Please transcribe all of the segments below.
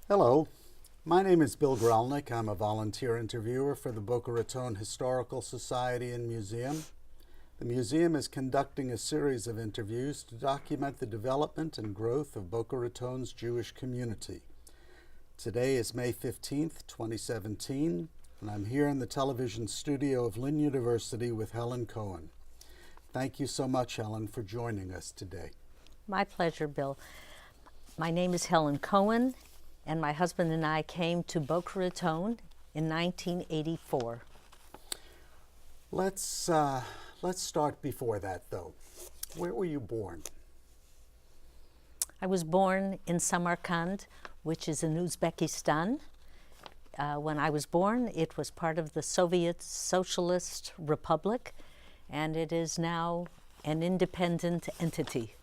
Hello, my name is Bill Gralnick. I'm a volunteer interviewer for the Boca Raton Historical Society and Museum. The museum is conducting a series of interviews to document the development and growth of Boca Raton's Jewish community. Today is May 15th, 2017, and I'm here in the television studio of Lynn University with Helen Cohan. Thank you so much, Helen, for joining us today. My pleasure, Bill. My name is Helen Cohan, and my husband and I came to Boca Raton in 1984. Let's start before that, though. Where were you born? I was born in Samarkand, which is in Uzbekistan. When I was born, it was part of the Soviet Socialist Republic, and it is now an independent entity.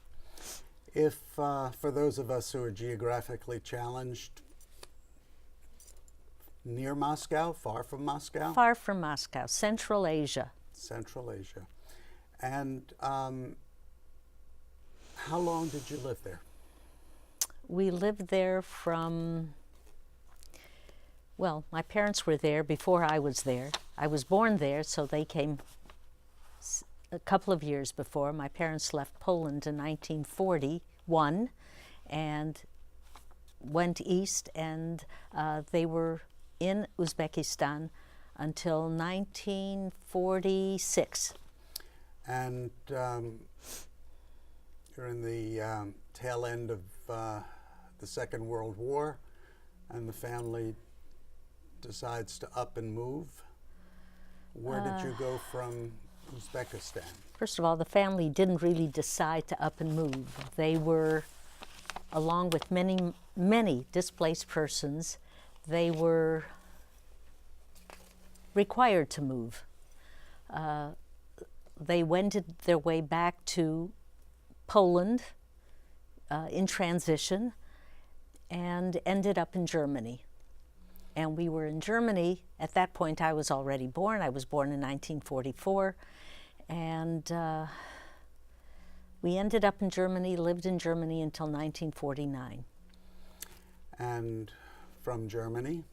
If, for those of us who are geographically challenged, near Moscow, far from Moscow? Far from Moscow, Central Asia. Central Asia. And how long did you live there? We lived there well, my parents were there before I was there. I was born there, so they came a couple of years before. My parents left Poland in 1941 and went east, and they were in Uzbekistan until 1946. And you're in the tail end of the Second World War, and the family decides to up and move. Where did you go from Uzbekistan? First of all, the family didn't really decide to up and move. They were, along with many displaced persons, they were required to move. They wended their way back to Poland in transition and ended up in Germany. And we were in Germany. At that point, I was already born. I was born in 1944. And we ended up in Germany, lived in Germany until 1949. And from Germany?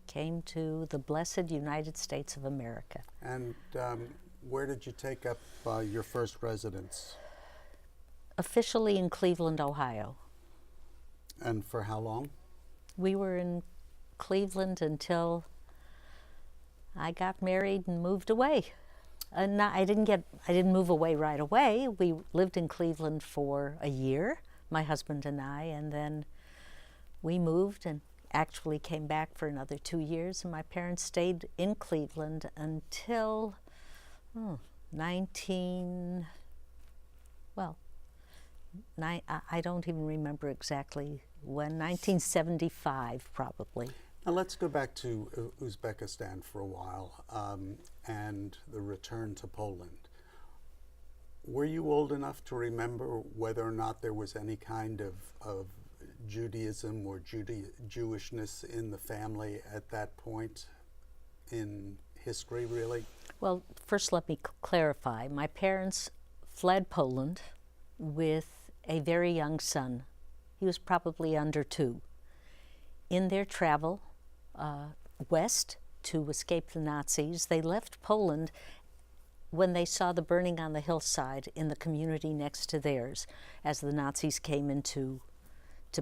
Came to the blessed United States of America. And where did you take up your first residence? Officially in Cleveland, Ohio. And for how long? We were in Cleveland until I got married and moved away. I didn't move away right away. We lived in Cleveland for a year, my husband and I, and then we moved and actually came back for another 2 years, and my parents stayed in Cleveland until I don't even remember exactly when, 1975 probably. Now let's go back to Uzbekistan for a while and the return to Poland. Were you old enough to remember whether or not there was any kind of Judaism or Jewishness in the family at that point in history, really? Well, first let me clarify. My parents fled Poland with a very young son. He was probably under 2. In their travel west to escape the Nazis, they left Poland when they saw the burning on the hillside in the community next to theirs as the Nazis came into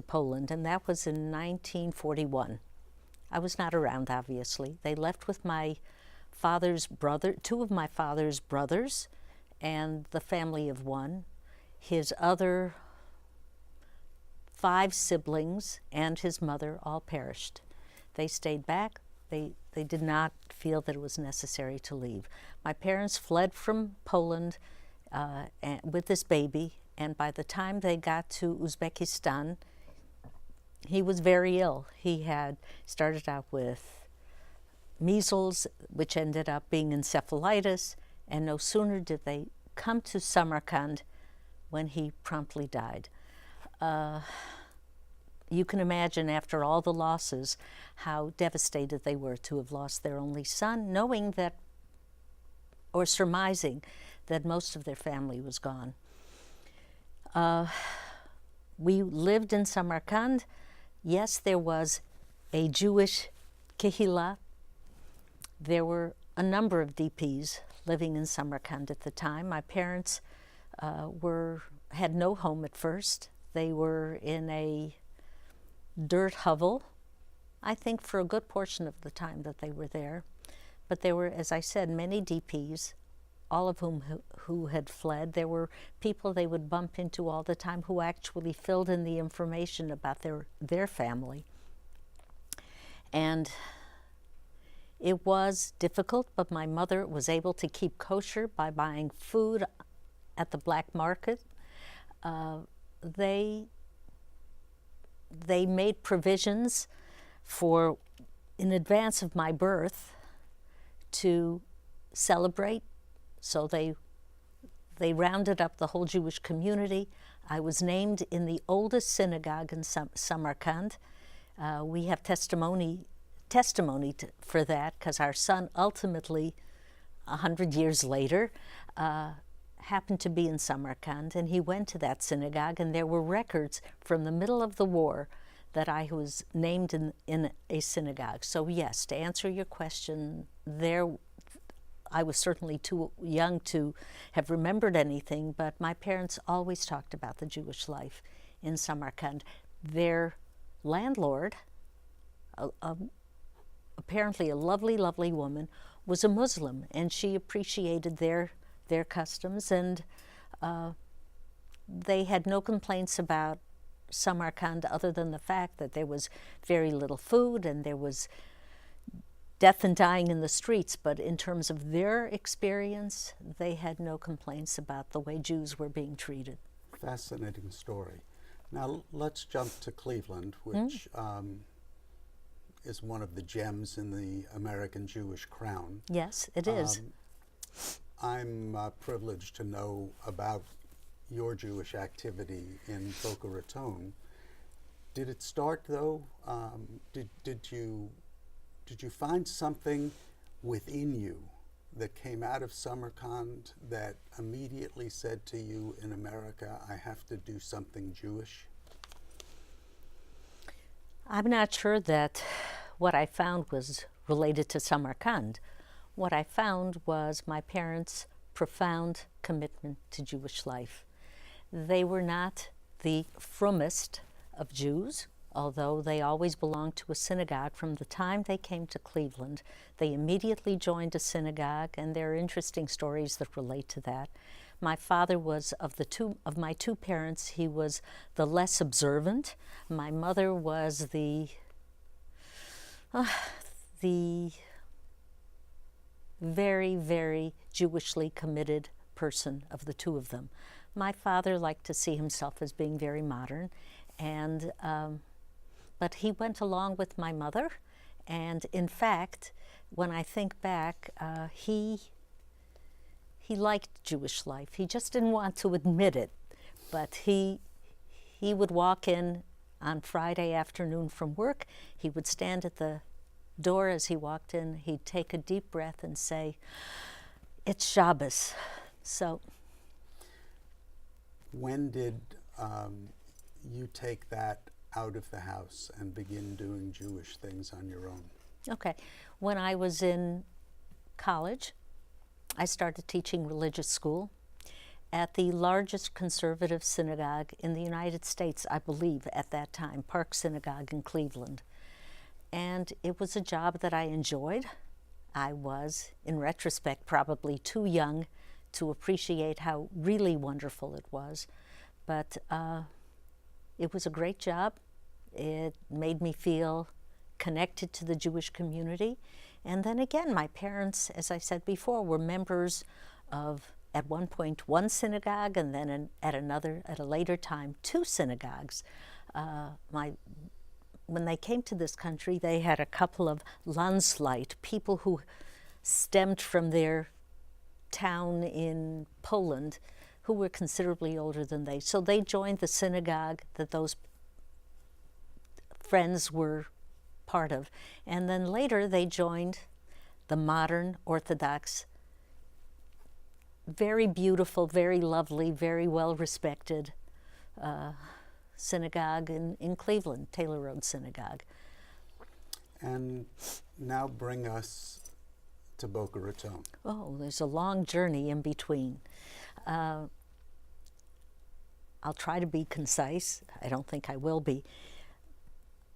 Poland, and that was in 1941. I was not around, obviously. They left with my father's brother, 2 of my father's brothers, and the family of 1. His other 5 siblings and his mother all perished. They stayed back. They did not feel that it was necessary to leave. My parents fled from Poland with this baby, and by the time they got to Uzbekistan, he was very ill. He had started out with measles, which ended up being encephalitis, and no sooner did they come to Samarkand when he promptly died. You can imagine, after all the losses, how devastated they were to have lost their only son, knowing that, or surmising, that most of their family was gone. We lived in Samarkand yes, there was a Jewish kehillah. There were a number of DPs living in Samarkand at the time. My parents had no home at first. They were in a dirt hovel, I think, for a good portion of the time that they were there. But there were, as I said, many DPs, all of whom who had fled. There were people they would bump into all the time who actually filled in the information about their family. And it was difficult, but my mother was able to keep kosher by buying food at the black market. They made provisions for, in advance of my birth, to celebrate. So they rounded up the whole Jewish community. I was named in the oldest synagogue in Samarkand. We have testimony for that, because our son ultimately, 100 years later, happened to be in Samarkand, and he went to that synagogue, and there were records from the middle of the war that I was named in a synagogue. So yes, to answer your question, I was certainly too young to have remembered anything, but my parents always talked about the Jewish life in Samarkand. Their landlord, apparently a lovely, lovely woman, was a Muslim, and she appreciated their customs, and they had no complaints about Samarkand other than the fact that there was very little food and there was death and dying in the streets. But in terms of their experience, they had no complaints about the way Jews were being treated. Fascinating story. Now let's jump to Cleveland, which is one of the gems in the American Jewish crown. Yes, it is. I'm privileged to know about your Jewish activity in Boca Raton. Did it start, though? Did you find something within you that came out of Samarkand that immediately said to you, in America, I have to do something Jewish? I'm not sure that what I found was related to Samarkand. What I found was my parents' profound commitment to Jewish life. They were not the frommest of Jews, although they always belonged to a synagogue. From the time they came to Cleveland, they immediately joined a synagogue, and there are interesting stories that relate to that. My father was, of my two parents, he was the less observant. My mother was the very, very Jewishly committed person of the two of them. My father liked to see himself as being very modern, and but he went along with my mother. And in fact, when I think back, he liked Jewish life. He just didn't want to admit it. But he would walk in on Friday afternoon from work. He would stand at the door as he walked in. He'd take a deep breath and say, "It's Shabbos." So when did you take that out of the house and begin doing Jewish things on your own? Okay. When I was in college, I started teaching religious school at the largest conservative synagogue in the United States, I believe, at that time, Park Synagogue in Cleveland. And it was a job that I enjoyed. I was, in retrospect, probably too young to appreciate how really wonderful it was. But it was a great job. It made me feel connected to the Jewish community. And then again, my parents, as I said before, were members of, at one point, one synagogue, and then at a later time, two synagogues. When they came to this country, they had a couple of Landsleit, people who stemmed from their town in Poland, who were considerably older than they. So they joined the synagogue that those friends were part of. And then later they joined the modern Orthodox, very beautiful, very lovely, very well respected synagogue in Cleveland, Taylor Road Synagogue. And now bring us to Boca Raton. Oh, there's a long journey in between. I'll try to be concise. I don't think I will be.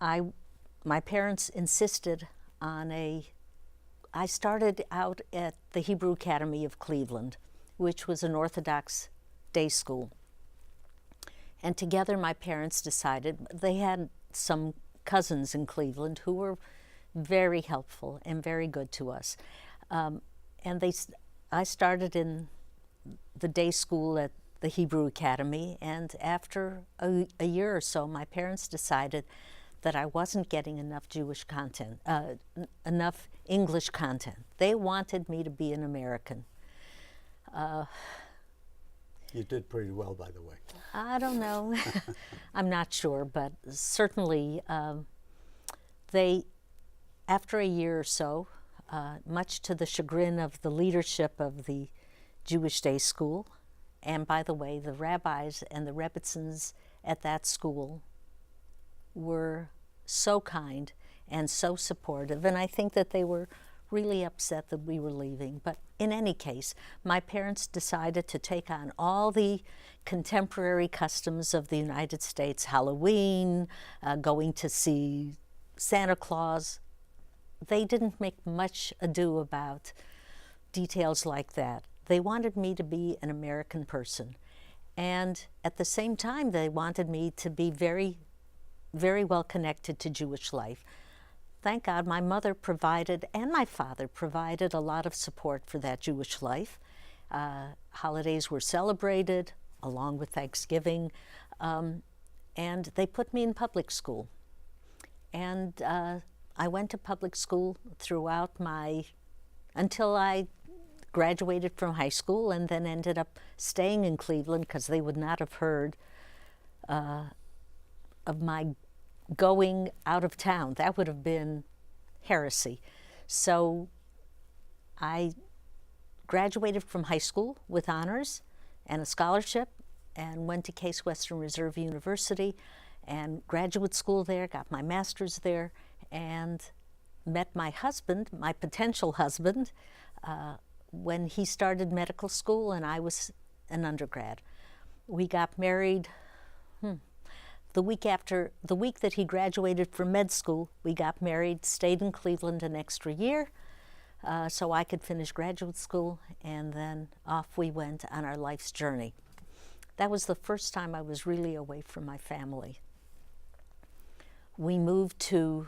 My parents insisted on I started out at the Hebrew Academy of Cleveland, which was an Orthodox day school. And together my parents decided, they had some cousins in Cleveland who were very helpful and very good to us. I started in the day school at the Hebrew Academy, and after a year or so, my parents decided that I wasn't getting enough Jewish content, enough English content. They wanted me to be an American. You did pretty well, by the way. I don't know. I'm not sure, but certainly after a year or so, much to the chagrin of the leadership of the Jewish Day School, and by the way, the rabbis and the rebbitzins at that school were so kind and so supportive, and I think that they were really upset that we were leaving. But in any case, my parents decided to take on all the contemporary customs of the United States, Halloween, going to see Santa Claus. They didn't make much ado about details like that. They wanted me to be an American person. And at the same time, they wanted me to be very, very well connected to Jewish life. Thank God my mother provided, and my father provided, a lot of support for that Jewish life. Holidays were celebrated, along with Thanksgiving, and they put me in public school. And I went to public school throughout until I graduated from high school, and then ended up staying in Cleveland because they would not have heard of my going out of town. That would have been heresy. So I graduated from high school with honors and a scholarship, and went to Case Western Reserve University and graduate school there, got my master's there, and met my husband, my potential husband, when he started medical school and I was an undergrad. We got married the week that he graduated from med school. We got married, stayed in Cleveland an extra year so I could finish graduate school, and then off we went on our life's journey. That was the first time I was really away from my family. We moved to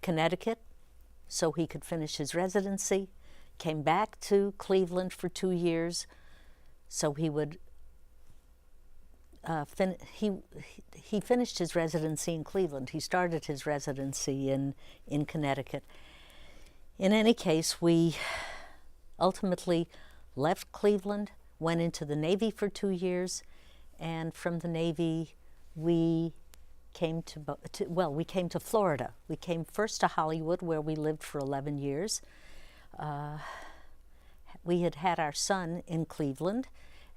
Connecticut so he could finish his residency, came back to Cleveland for 2 years so he would he finished his residency in Cleveland. He started his residency in Connecticut. In any case, we ultimately left Cleveland, went into the Navy for 2 years, and from the Navy we came to Florida. We came first to Hollywood, where we lived for 11 years. We had our son in Cleveland,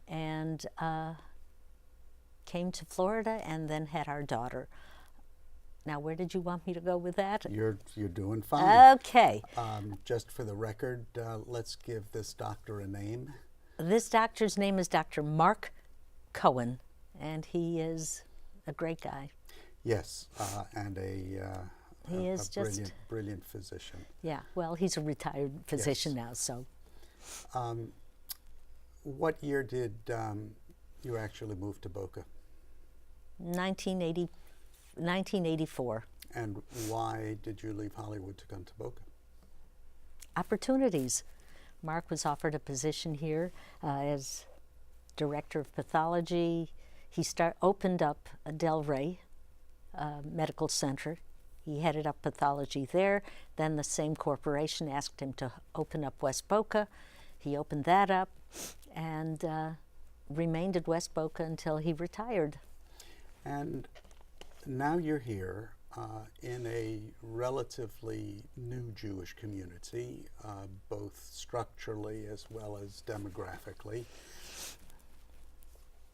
and came to Florida, and then had our daughter. Now, where did you want me to go with that? You're doing fine. Okay. Just for the record, let's give this doctor a name. This doctor's name is Dr. Mark Cohen, and he is a great guy. Yes, and a brilliant physician. Yeah, well, he's a retired physician now, so. What year did you actually move to Boca? 1984. And why did you leave Hollywood to come to Boca? Opportunities. Mark was offered a position here as director of pathology. He opened up a Delray Medical Center. He headed up pathology there. Then the same corporation asked him to open up West Boca. He opened that up and remained at West Boca until he retired. And now you're here in a relatively new Jewish community, both structurally as well as demographically.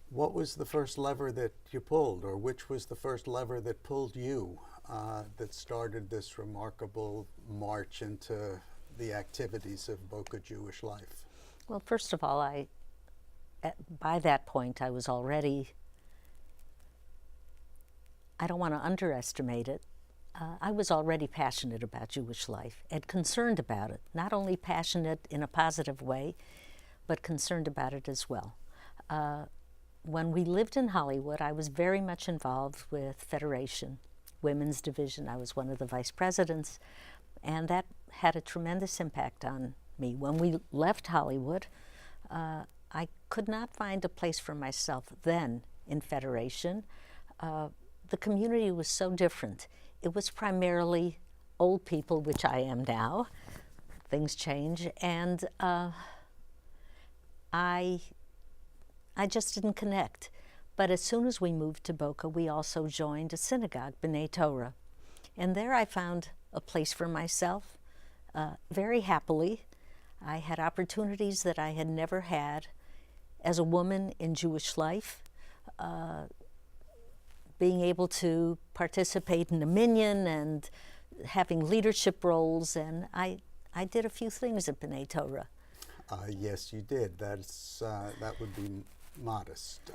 What was the first lever that you pulled, or which was the first lever that pulled you, that started this remarkable march into the activities of Boca Jewish life? Well, first of all, by that point, I was already, I don't want to underestimate it, I was already passionate about Jewish life and concerned about it. Not only passionate in a positive way, but concerned about it as well. When we lived in Hollywood, I was very much involved with Federation, Women's Division. I was one of the vice presidents, and that had a tremendous impact on me. When we left Hollywood, I could not find a place for myself then in Federation. The community was so different. It was primarily old people, which I am now. Things change, and I just didn't connect. But as soon as we moved to Boca, we also joined a synagogue, B'nai Torah. And there I found a place for myself, very happily. I had opportunities that I had never had as a woman in Jewish life, being able to participate in a minyan and having leadership roles, and I did a few things at B'nai Torah. Yes, you did. That would be modest,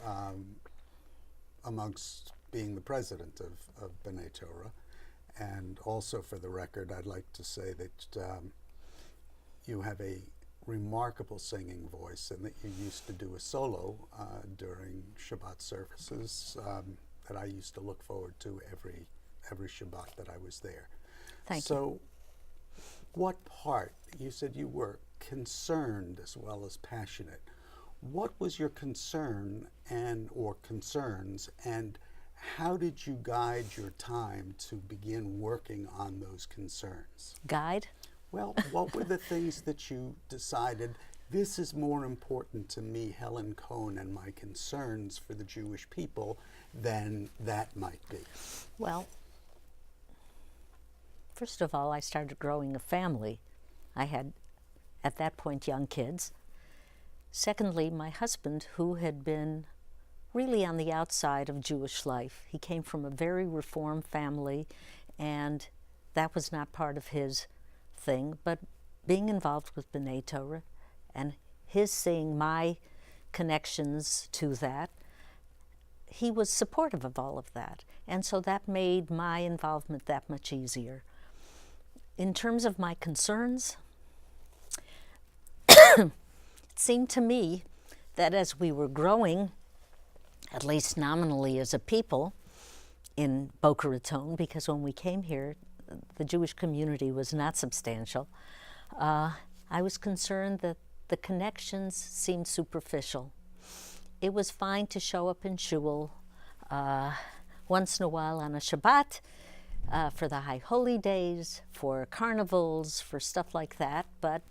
amongst being the president of B'nai Torah. And also, for the record, I'd like to say that you have a remarkable singing voice, and that you used to do a solo during Shabbat services that I used to look forward to every Shabbat that I was there. Thank you. So, what part, you said you were concerned as well as passionate. What was your concern or concerns, and how did you guide your time to begin working on those concerns? Guide? Well, what were the things that you decided, this is more important to me, Helen Cohan, and my concerns for the Jewish people than that might be? Well, first of all, I started growing a family. I had, at that point, young kids. Secondly, my husband, who had been really on the outside of Jewish life. He came from a very Reform family, and that was not part of his thing. But being involved with B'nai Torah and his seeing my connections to that, he was supportive of all of that. And so that made my involvement that much easier. In terms of my concerns, it seemed to me that as we were growing, at least nominally as a people, in Boca Raton, because when we came here, the Jewish community was not substantial, I was concerned that the connections seemed superficial. It was fine to show up in shul once in a while on a Shabbat, for the high holy days, for carnivals, for stuff like that, but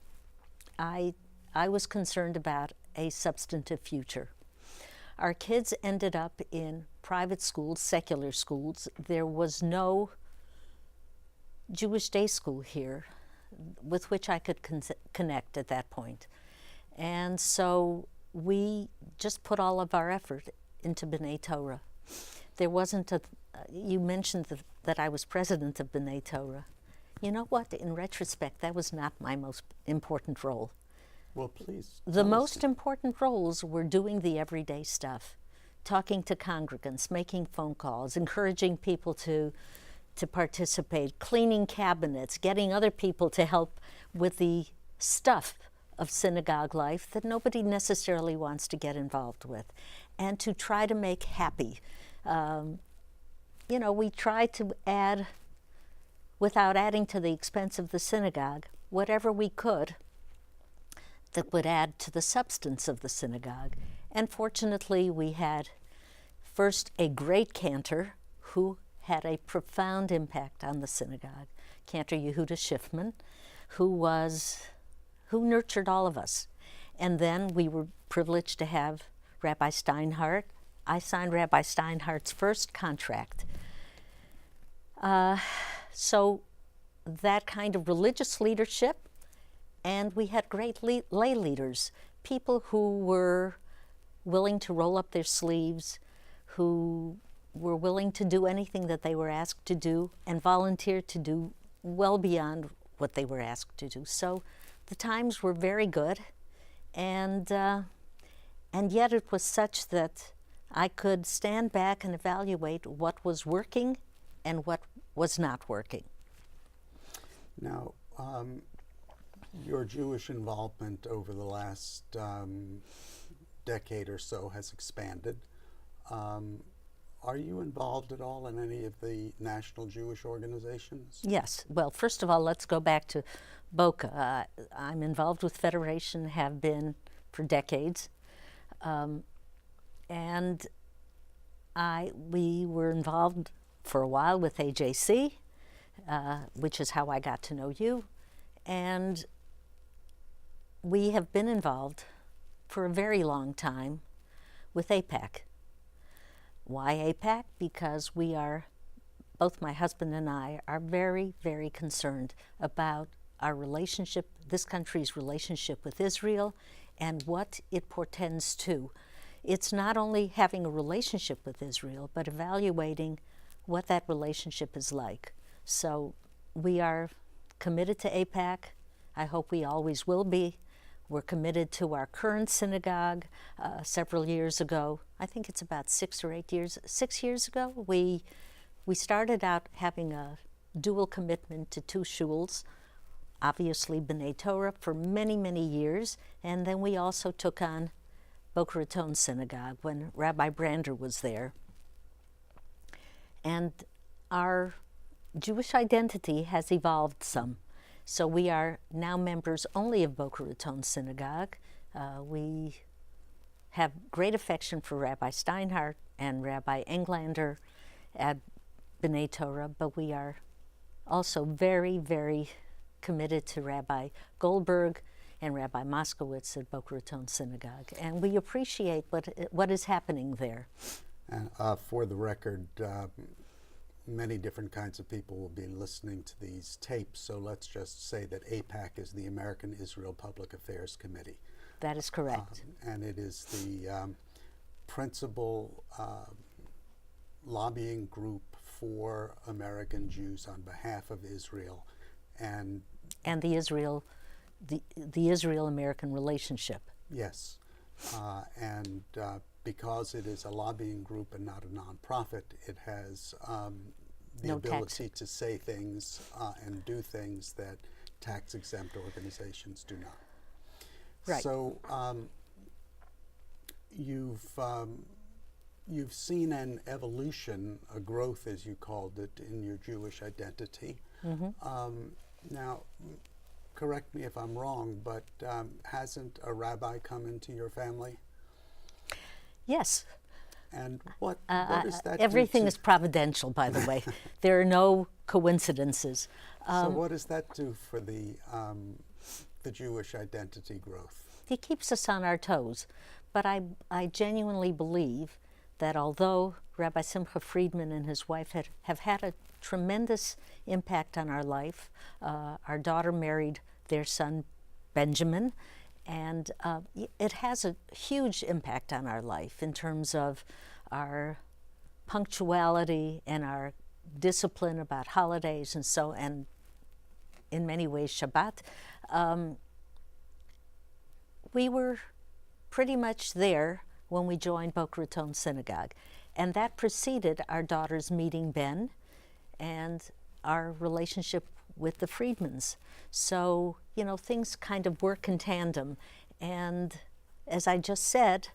I was concerned about a substantive future. Our kids ended up in private schools, secular schools. There was no Jewish day school here with which I could connect at that point. And so we just put all of our effort into B'nai Torah. There wasn't you mentioned that I was president of B'nai Torah. You know what? In retrospect, that was not my most important role. Well, please. The most important roles were doing the everyday stuff, talking to congregants, making phone calls, encouraging people to participate, cleaning cabinets, getting other people to help with the stuff of synagogue life that nobody necessarily wants to get involved with, and to try to make happy. We try to add, without adding to the expense of the synagogue, whatever we could that would add to the substance of the synagogue. And fortunately, we had first a great cantor who had a profound impact on the synagogue, Cantor Yehuda Schiffman, who nurtured all of us. And then we were privileged to have Rabbi Steinhardt. I signed Rabbi Steinhardt's first contract. So that kind of religious leadership, and we had great lay leaders, people who were willing to roll up their sleeves, who were willing to do anything that they were asked to do and volunteer to do well beyond what they were asked to do. So the times were very good, and yet it was such that I could stand back and evaluate what was working and what was not working. Now, your Jewish involvement over the last decade or so has expanded. Are you involved at all in any of the national Jewish organizations? Yes. Well, first of all, let's go back to Boca. I'm involved with Federation, have been for decades. And we were involved for a while with AJC, which is how I got to know you. And we have been involved for a very long time with AIPAC. Why AIPAC? Because we are, both my husband and I, are very, very concerned about our relationship, this country's relationship with Israel, and what it portends to. It's not only having a relationship with Israel, but evaluating what that relationship is like. So we are committed to AIPAC. I hope we always will be. We're committed to our current synagogue. Several years ago, I think it's about 6 years ago, we started out having a dual commitment to 2 shuls, obviously B'nai Torah for many, many years, and then we also took on Boca Raton Synagogue when Rabbi Brander was there. And our Jewish identity has evolved some. So we are now members only of Boca Raton Synagogue. We have great affection for Rabbi Steinhardt and Rabbi Englander at B'nai Torah, but we are also very, very committed to Rabbi Goldberg and Rabbi Moskowitz at Boca Raton Synagogue. And we appreciate what is happening there. And for the record, many different kinds of people will be listening to these tapes, so let's just say that AIPAC is the American Israel Public Affairs Committee. That is correct. And it is the principal lobbying group for American Jews on behalf of Israel and the Israel-American relationship. Yes, and because it is a lobbying group and not a nonprofit, it has the ability to say things and do things that tax-exempt organizations do not. Right. So you've seen an evolution, a growth, as you called it, in your Jewish identity. Mm-hmm. Now, correct me if I'm wrong, but hasn't a rabbi come into your family? Yes. And what is that? Everything is providential, by the way. There are no coincidences. So what does that do for the Jewish identity growth? It keeps us on our toes. But I genuinely believe that although Rabbi Simcha Friedman and his wife have had a tremendous impact on our life, our daughter married their son Benjamin, and it has a huge impact on our life in terms of our punctuality and our discipline about holidays and in many ways Shabbat. We were pretty much there when we joined Boca Raton Synagogue, and that preceded our daughter's meeting Ben and our relationship with the Friedmans. So, things kind of work in tandem. And as I just said,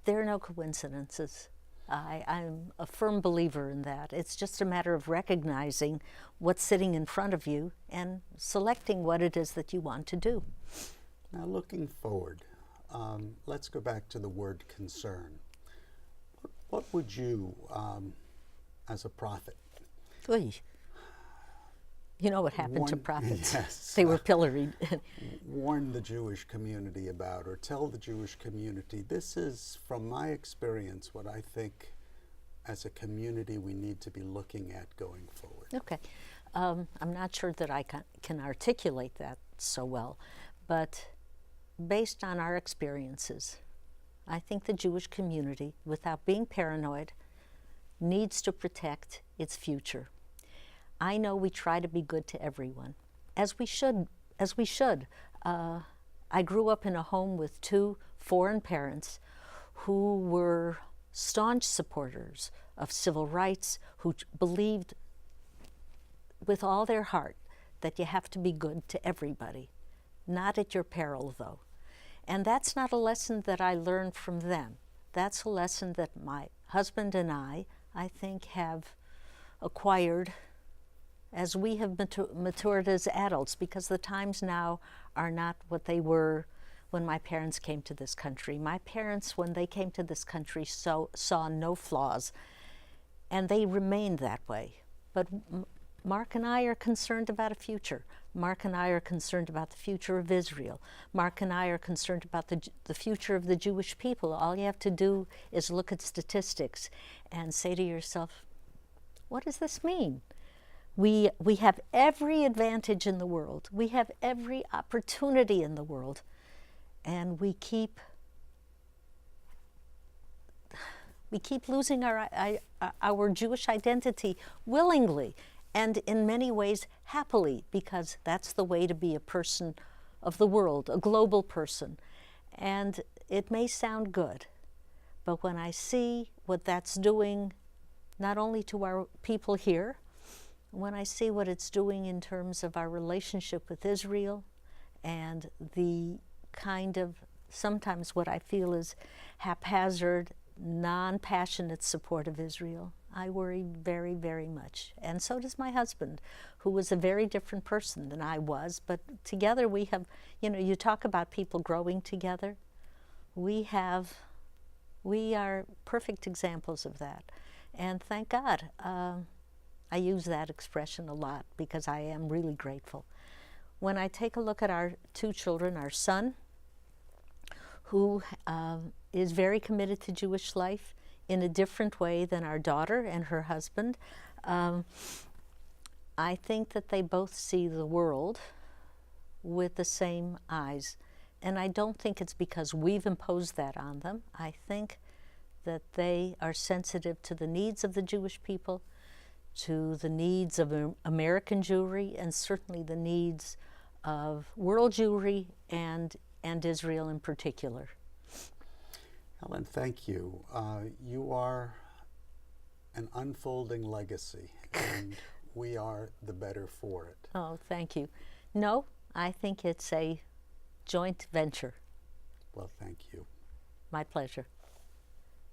there are no coincidences. I'm a firm believer in that. It's just a matter of recognizing what's sitting in front of you and selecting what it is that you want to do. Now, looking forward, let's go back to the word concern. What would you, as a prophet, you know what happened to prophets? Yes. They were pilloried. Warn the Jewish community about, or tell the Jewish community, this is, from my experience, what I think as a community we need to be looking at going forward. Okay. I'm not sure that I can articulate that so well, but based on our experiences, I think the Jewish community, without being paranoid, needs to protect its future. I know we try to be good to everyone, as we should. I grew up in a home with two foreign parents who were staunch supporters of civil rights, who believed with all their heart that you have to be good to everybody, not at your peril, though. And that's not a lesson that I learned from them. That's a lesson that my husband and I think, have acquired as we have matured as adults, because the times now are not what they were when my parents came to this country. My parents, when they came to this country, saw no flaws, and they remained that way. But Mark and I are concerned about a future. Mark and I are concerned about the future of Israel. Mark and I are concerned about the future of the Jewish people. All you have to do is look at statistics and say to yourself, what does this mean? We have every advantage in the world. We have every opportunity in the world. And we keep losing our Jewish identity willingly, and in many ways happily, because that's the way to be a person of the world, a global person. And it may sound good, but when I see what that's doing, not only to our people here, when I see what it's doing in terms of our relationship with Israel and the kind of, sometimes what I feel is haphazard, non-passionate support of Israel, I worry very, very much. And so does my husband, who was a very different person than I was, but together we have, you talk about people growing together. We are perfect examples of that. And thank God, I use that expression a lot because I am really grateful. When I take a look at our two children, our son, who is very committed to Jewish life in a different way than our daughter and her husband, I think that they both see the world with the same eyes. And I don't think it's because we've imposed that on them. I think that they are sensitive to the needs of the Jewish people, to the needs of American Jewry, and certainly the needs of world Jewry and Israel in particular. Helen, thank you. You are an unfolding legacy, and we are the better for it. Oh, thank you. No, I think it's a joint venture. Well, thank you. My pleasure.